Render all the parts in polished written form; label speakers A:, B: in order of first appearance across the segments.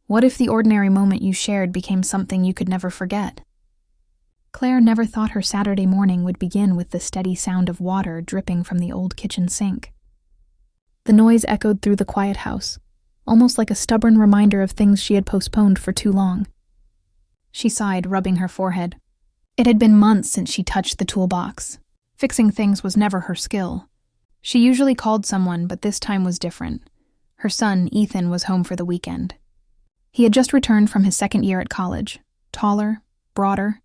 A: What if the ordinary moment you shared became something you could never forget? Claire never thought her Saturday morning would begin with the steady sound of water dripping from the old kitchen sink. The noise echoed through the quiet house, almost like a stubborn reminder of things she had postponed for too long. She sighed, rubbing her forehead. It had been months since she touched the toolbox. Fixing things was never her skill. She usually called someone, but this time was different. Her son, Ethan, was home for the weekend. He had just returned from his second year at college, taller, broader,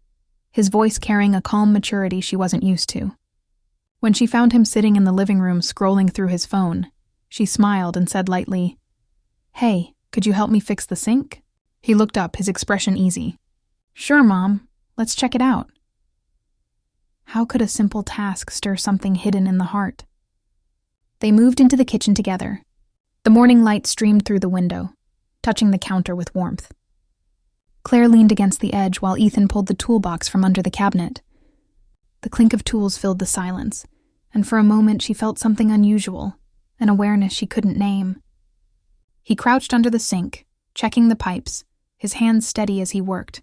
A: his voice carrying a calm maturity she wasn't used to. When she found him sitting in the living room scrolling through his phone, she smiled and said lightly, "Hey, could you help me fix the sink?" He looked up, his expression easy. "Sure, Mom. Let's check it out." How could a simple task stir something hidden in the heart? They moved into the kitchen together. The morning light streamed through the window, touching the counter with warmth. Claire leaned against the edge while Ethan pulled the toolbox from under the cabinet. The clink of tools filled the silence, and for a moment she felt something unusual, an awareness she couldn't name. He crouched under the sink, checking the pipes, his hands steady as he worked.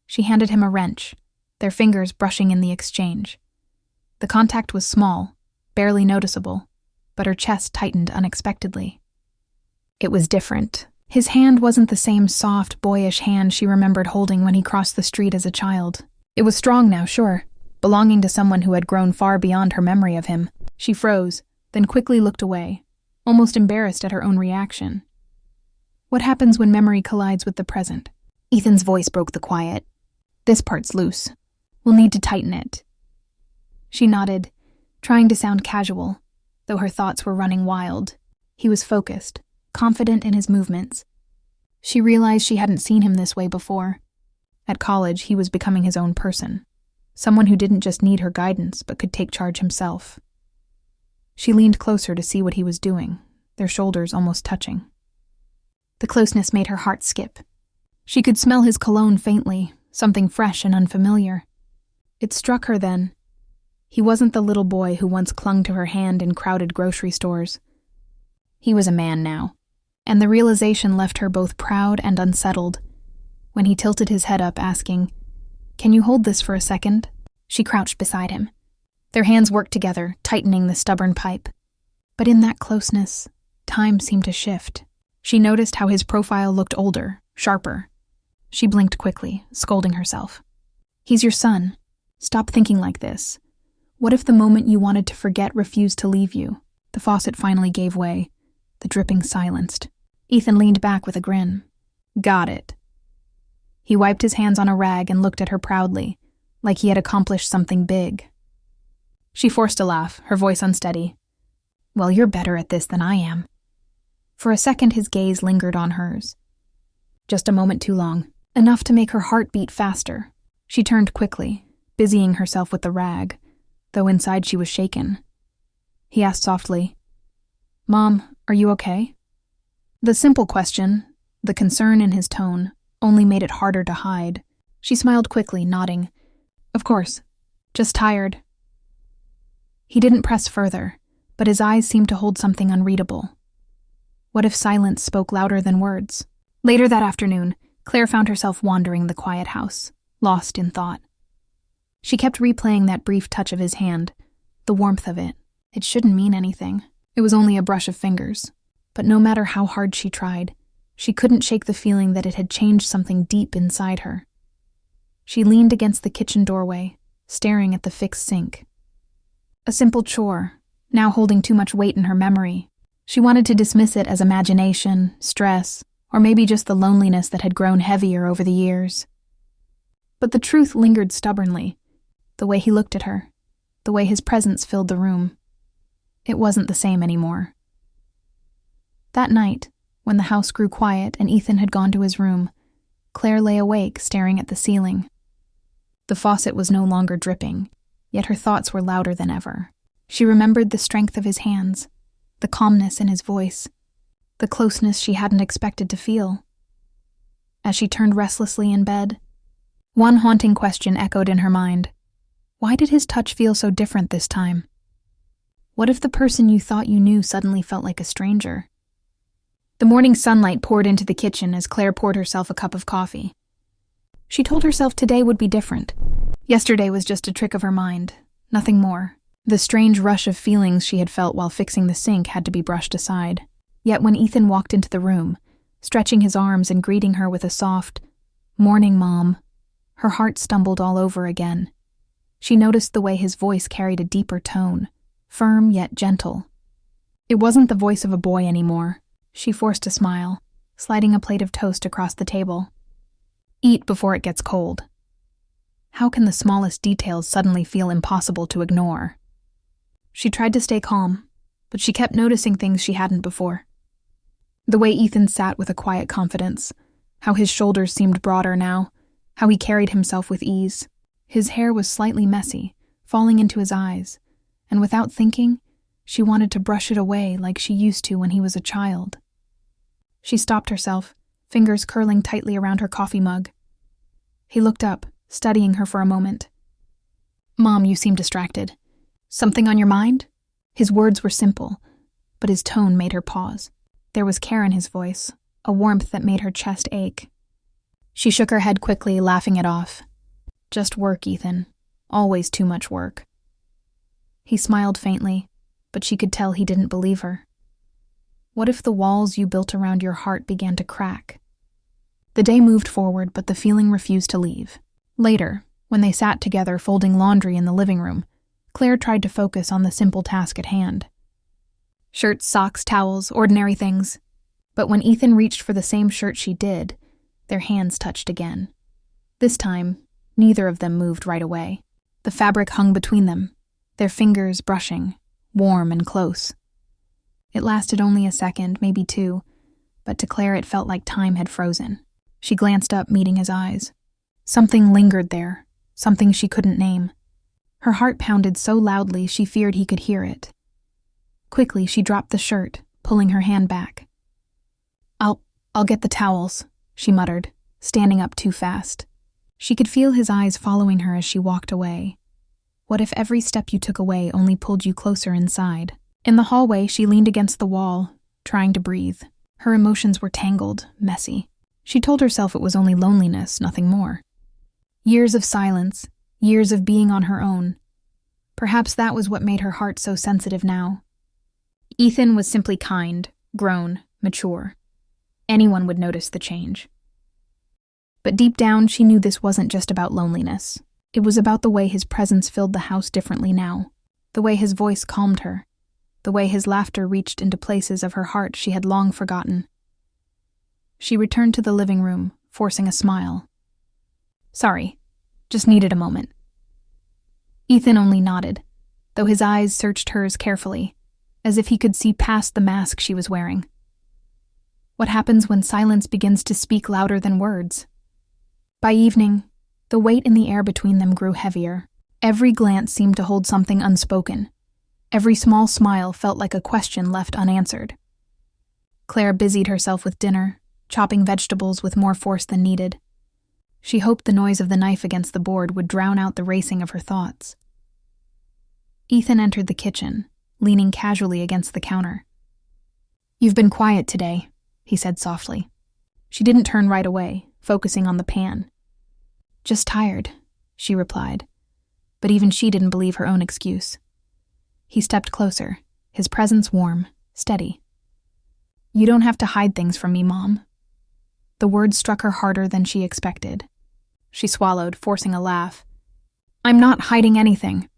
A: She handed him a wrench, their fingers brushing in the exchange. The contact was small, barely noticeable, but her chest tightened unexpectedly. It was different. His hand wasn't the same soft, boyish hand she remembered holding when he crossed the street as a child. It was strong now, sure, belonging to someone who had grown far beyond her memory of him. She froze, then quickly looked away, almost embarrassed at her own reaction. What happens when memory collides with the present? Ethan's voice broke the quiet. "This part's loose. We'll need to tighten it." She nodded, trying to sound casual, though her thoughts were running wild. He was focused, confident in his movements. She realized she hadn't seen him this way before. At college, he was becoming his own person, someone who didn't just need her guidance but could take charge himself. She leaned closer to see what he was doing, their shoulders almost touching. The closeness made her heart skip. She could smell his cologne faintly, something fresh and unfamiliar. It struck her then. He wasn't the little boy who once clung to her hand in crowded grocery stores. He was a man now, and the realization left her both proud and unsettled. When he tilted his head up, asking, "Can you hold this for a second?" She crouched beside him. Their hands worked together, tightening the stubborn pipe. But in that closeness, time seemed to shift. She noticed how his profile looked older, sharper. She blinked quickly, scolding herself. "He's your son. Stop thinking like this. What if the moment you wanted to forget refused to leave you?" The faucet finally gave way, the dripping silenced. Ethan leaned back with a grin. "Got it." He wiped his hands on a rag and looked at her proudly, like he had accomplished something big. She forced a laugh, her voice unsteady. "Well, you're better at this than I am." For a second his gaze lingered on hers. Just a moment too long, enough to make her heart beat faster. She turned quickly, busying herself with the rag, though inside she was shaken. He asked softly, "Mom, are you okay?" The simple question, the concern in his tone, only made it harder to hide. She smiled quickly, nodding. "Of course. Just tired." He didn't press further, but his eyes seemed to hold something unreadable. What if silence spoke louder than words? Later that afternoon, Claire found herself wandering the quiet house, lost in thought. She kept replaying that brief touch of his hand, the warmth of it. It shouldn't mean anything. It was only a brush of fingers. But no matter how hard she tried, she couldn't shake the feeling that it had changed something deep inside her. She leaned against the kitchen doorway, staring at the fixed sink. A simple chore, now holding too much weight in her memory. She wanted to dismiss it as imagination, stress, or maybe just the loneliness that had grown heavier over the years. But the truth lingered stubbornly, the way he looked at her, the way his presence filled the room. It wasn't the same anymore. That night, when the house grew quiet and Ethan had gone to his room, Claire lay awake, staring at the ceiling. The faucet was no longer dripping, yet her thoughts were louder than ever. She remembered the strength of his hands, the calmness in his voice, the closeness she hadn't expected to feel. As she turned restlessly in bed, one haunting question echoed in her mind. Why did his touch feel so different this time? What if the person you thought you knew suddenly felt like a stranger? The morning sunlight poured into the kitchen as Claire poured herself a cup of coffee. She told herself today would be different. Yesterday was just a trick of her mind, nothing more. The strange rush of feelings she had felt while fixing the sink had to be brushed aside. Yet when Ethan walked into the room, stretching his arms and greeting her with a soft, "Morning, Mom," her heart stumbled all over again. She noticed the way his voice carried a deeper tone, firm yet gentle. It wasn't the voice of a boy anymore. She forced a smile, sliding a plate of toast across the table. "Eat before it gets cold." How can the smallest details suddenly feel impossible to ignore? She tried to stay calm, but she kept noticing things she hadn't before. The way Ethan sat with a quiet confidence, how his shoulders seemed broader now, how he carried himself with ease. His hair was slightly messy, falling into his eyes, and without thinking, she wanted to brush it away like she used to when he was a child. She stopped herself, fingers curling tightly around her coffee mug. He looked up, studying her for a moment. "Mom, you seem distracted. Something on your mind?" His words were simple, but his tone made her pause. There was care in his voice, a warmth that made her chest ache. She shook her head quickly, laughing it off. "Just work, Ethan. Always too much work." He smiled faintly, but she could tell he didn't believe her. What if the walls you built around your heart began to crack? The day moved forward, but the feeling refused to leave. Later, when they sat together folding laundry in the living room, Claire tried to focus on the simple task at hand. Shirts, socks, towels, ordinary things. But when Ethan reached for the same shirt she did, their hands touched again. This time, neither of them moved right away. The fabric hung between them, their fingers brushing, warm and close. It lasted only a second, maybe two, but to Claire it felt like time had frozen. She glanced up, meeting his eyes. Something lingered there, something she couldn't name. Her heart pounded so loudly she feared he could hear it. Quickly, she dropped the shirt, pulling her hand back. I'll get the towels," she muttered, standing up too fast. She could feel his eyes following her as she walked away. What if every step you took away only pulled you closer inside? In the hallway, she leaned against the wall, trying to breathe. Her emotions were tangled, messy. She told herself it was only loneliness, nothing more. Years of silence, years of being on her own. Perhaps that was what made her heart so sensitive now. Ethan was simply kind, grown, mature. Anyone would notice the change. But deep down, she knew this wasn't just about loneliness. It was about the way his presence filled the house differently now, the way his voice calmed her, the way his laughter reached into places of her heart she had long forgotten. She returned to the living room, forcing a smile. "Sorry, just needed a moment." Ethan only nodded, though his eyes searched hers carefully, as if he could see past the mask she was wearing. What happens when silence begins to speak louder than words? By evening, the weight in the air between them grew heavier. Every glance seemed to hold something unspoken. Every small smile felt like a question left unanswered. Claire busied herself with dinner, chopping vegetables with more force than needed. She hoped the noise of the knife against the board would drown out the racing of her thoughts. Ethan entered the kitchen, leaning casually against the counter. "You've been quiet today," he said softly. She didn't turn right away, focusing on the pan. "Just tired," she replied, but even she didn't believe her own excuse. He stepped closer, his presence warm, steady. "You don't have to hide things from me, Mom." The words struck her harder than she expected. She swallowed, forcing a laugh. "I'm not hiding anything."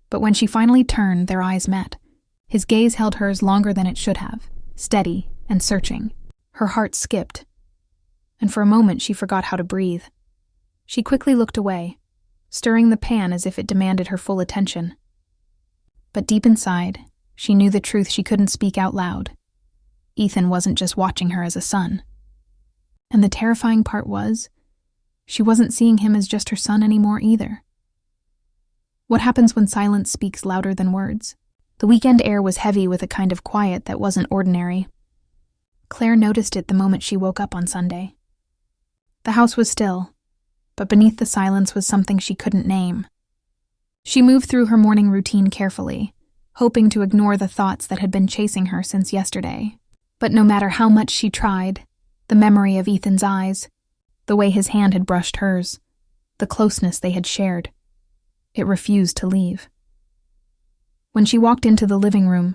A: But when she finally turned, their eyes met. His gaze held hers longer than it should have, steady and searching. Her heart skipped, and for a moment she forgot how to breathe. She quickly looked away, stirring the pan as if it demanded her full attention. But deep inside, she knew the truth she couldn't speak out loud. Ethan wasn't just watching her as a son. And the terrifying part was, she wasn't seeing him as just her son anymore either. What happens when silence speaks louder than words? The weekend air was heavy with a kind of quiet that wasn't ordinary. Claire noticed it the moment she woke up on Sunday. The house was still, but beneath the silence was something she couldn't name. She moved through her morning routine carefully, hoping to ignore the thoughts that had been chasing her since yesterday. But no matter how much she tried, the memory of Ethan's eyes, the way his hand had brushed hers, the closeness they had shared, it refused to leave. When she walked into the living room,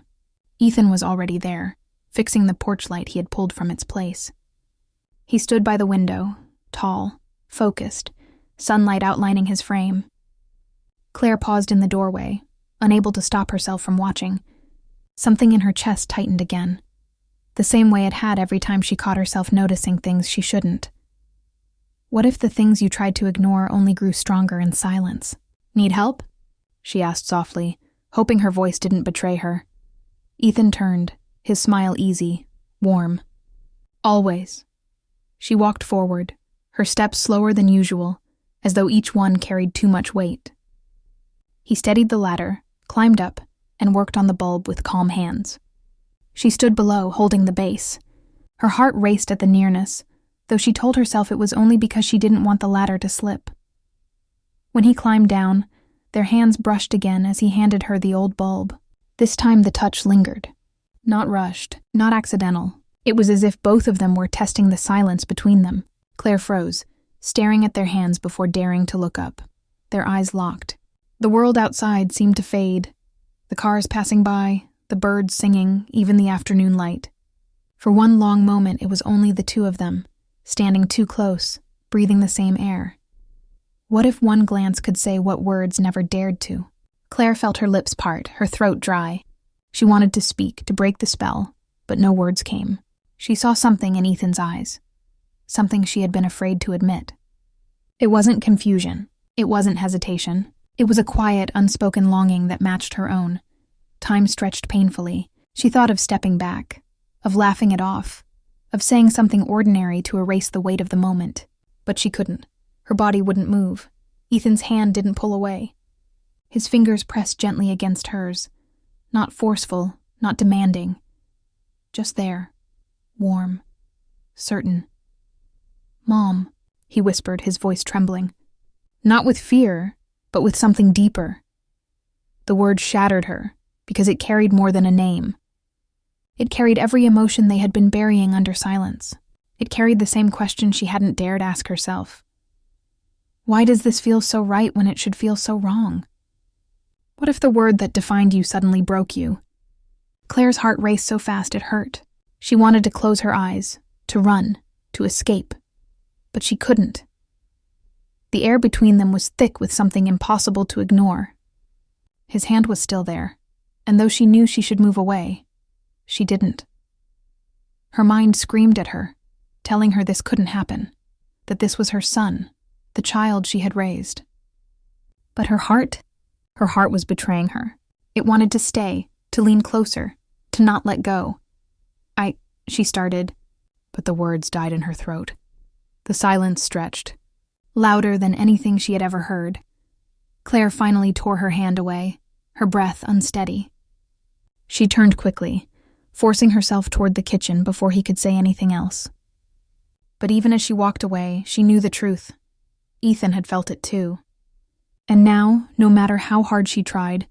A: Ethan was already there, fixing the porch light he had pulled from its place. He stood by the window, tall, focused, sunlight outlining his frame. Claire paused in the doorway, unable to stop herself from watching. Something in her chest tightened again, the same way it had every time she caught herself noticing things she shouldn't. What if the things you tried to ignore only grew stronger in silence? "Need help?" she asked softly, hoping her voice didn't betray her. Ethan turned, his smile easy, warm. "Always." She walked forward, her steps slower than usual, as though each one carried too much weight. He steadied the ladder, climbed up, and worked on the bulb with calm hands. She stood below, holding the base. Her heart raced at the nearness, though she told herself it was only because she didn't want the ladder to slip. When he climbed down, their hands brushed again as he handed her the old bulb. This time the touch lingered. Not rushed, not accidental. It was as if both of them were testing the silence between them. Claire froze, staring at their hands before daring to look up. Their eyes locked. The world outside seemed to fade. The cars passing by, the birds singing, even the afternoon light. For one long moment it was only the two of them, standing too close, breathing the same air. What if one glance could say what words never dared to? Claire felt her lips part, her throat dry. She wanted to speak, to break the spell, but no words came. She saw something in Ethan's eyes, something she had been afraid to admit. It wasn't confusion. It wasn't hesitation. It was a quiet, unspoken longing that matched her own. Time stretched painfully. She thought of stepping back, of laughing it off, of saying something ordinary to erase the weight of the moment. But she couldn't. Her body wouldn't move. Ethan's hand didn't pull away. His fingers pressed gently against hers. Not forceful, not demanding. Just there. Warm. Certain. "Mom," he whispered, his voice trembling. Not with fear, but with something deeper. The word shattered her, because it carried more than a name. It carried every emotion they had been burying under silence. It carried the same question she hadn't dared ask herself. Why does this feel so right when it should feel so wrong? What if the word that defined you suddenly broke you? Claire's heart raced so fast it hurt. She wanted to close her eyes, to run, to escape. But she couldn't. The air between them was thick with something impossible to ignore. His hand was still there, and though she knew she should move away, she didn't. Her mind screamed at her, telling her this couldn't happen, that this was her son, the child she had raised. But her heart was betraying her. It wanted to stay, to lean closer, to not let go. She started, but the words died in her throat. The silence stretched, louder than anything she had ever heard. Claire finally tore her hand away, her breath unsteady. She turned quickly, forcing herself toward the kitchen before he could say anything else. But even as she walked away, she knew the truth. Ethan had felt it too. And now, no matter how hard she tried,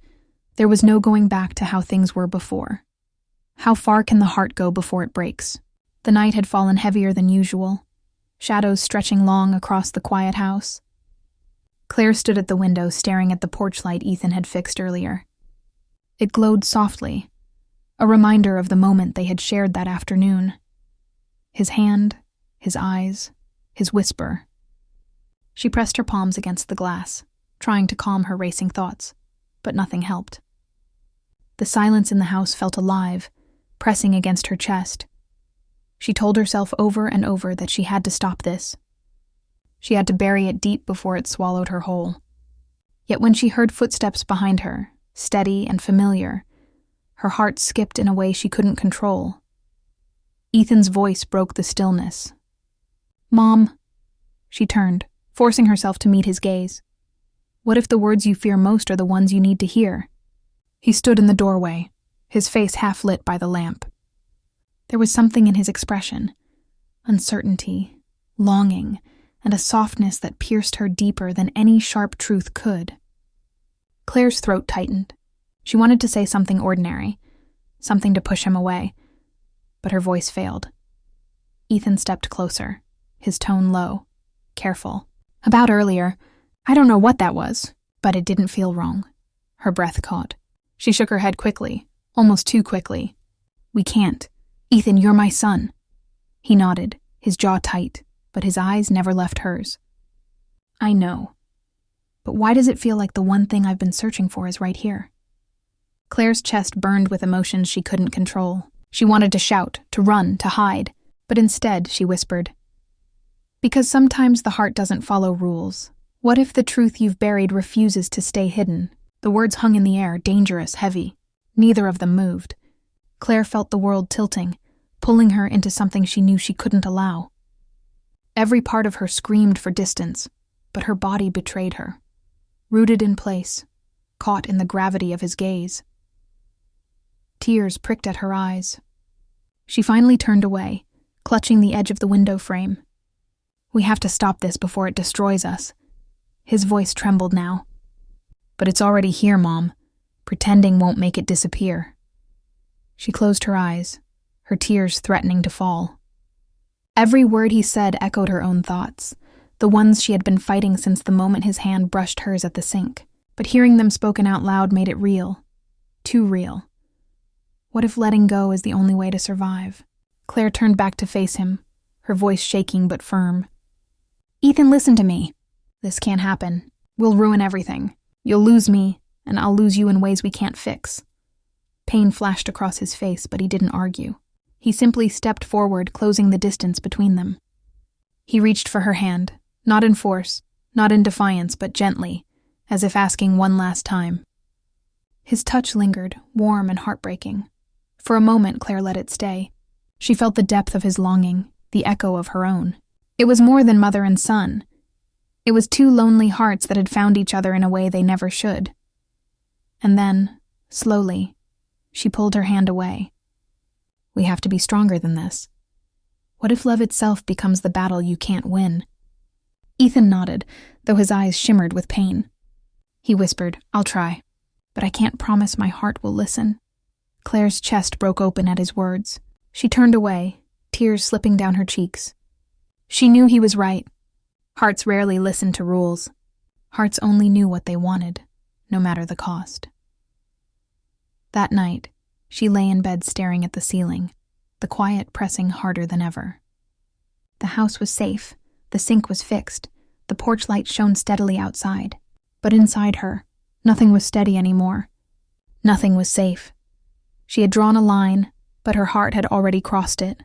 A: there was no going back to how things were before. How far can the heart go before it breaks? The night had fallen heavier than usual, shadows stretching long across the quiet house. Claire stood at the window staring at the porch light Ethan had fixed earlier. It glowed softly, a reminder of the moment they had shared that afternoon. His hand, his eyes, his whisper. She pressed her palms against the glass, trying to calm her racing thoughts, but nothing helped. The silence in the house felt alive, pressing against her chest. She told herself over and over that she had to stop this. She had to bury it deep before it swallowed her whole. Yet when she heard footsteps behind her, steady and familiar, her heart skipped in a way she couldn't control. Ethan's voice broke the stillness. "Mom." She turned, forcing herself to meet his gaze. "What if the words you fear most are the ones you need to hear?" He stood in the doorway, his face half lit by the lamp. There was something in his expression, uncertainty, longing, and a softness that pierced her deeper than any sharp truth could. Claire's throat tightened. She wanted to say something ordinary, something to push him away, but her voice failed. Ethan stepped closer, his tone low, careful. About earlier, I don't know what that was, but it didn't feel wrong. Her breath caught. She shook her head quickly, almost too quickly. We can't. Ethan, you're my son. He nodded, his jaw tight, but his eyes never left hers. I know. But why does it feel like the one thing I've been searching for is right here? Claire's chest burned with emotions she couldn't control. She wanted to shout, to run, to hide, but instead she whispered. Because sometimes the heart doesn't follow rules. What if the truth you've buried refuses to stay hidden? The words hung in the air, dangerous, heavy. Neither of them moved. Claire felt the world tilting, pulling her into something she knew she couldn't allow. Every part of her screamed for distance, but her body betrayed her. Rooted in place, caught in the gravity of his gaze. Tears pricked at her eyes. She finally turned away, clutching the edge of the window frame. We have to stop this before it destroys us. His voice trembled now. But it's already here, Mom. Pretending won't make it disappear. She closed her eyes, her tears threatening to fall. Every word he said echoed her own thoughts, the ones she had been fighting since the moment his hand brushed hers at the sink. But hearing them spoken out loud made it real. Too real. What if letting go is the only way to survive? Claire turned back to face him, her voice shaking but firm. Ethan, listen to me. This can't happen. We'll ruin everything. You'll lose me, and I'll lose you in ways we can't fix. Pain flashed across his face, but he didn't argue. He simply stepped forward, closing the distance between them. He reached for her hand, not in force, not in defiance, but gently, as if asking one last time. His touch lingered, warm and heartbreaking. For a moment, Claire let it stay. She felt the depth of his longing, the echo of her own. It was more than mother and son. It was two lonely hearts that had found each other in a way they never should. And then, slowly, she pulled her hand away. We have to be stronger than this. What if love itself becomes the battle you can't win? Ethan nodded, though his eyes shimmered with pain. He whispered, I'll try, but I can't promise my heart will listen. Claire's chest broke open at his words. She turned away, tears slipping down her cheeks. She knew he was right. Hearts rarely listened to rules. Hearts only knew what they wanted, no matter the cost. That night, she lay in bed staring at the ceiling, the quiet pressing harder than ever. The house was safe, the sink was fixed, the porch light shone steadily outside. But inside her, nothing was steady anymore. Nothing was safe. She had drawn a line, but her heart had already crossed it.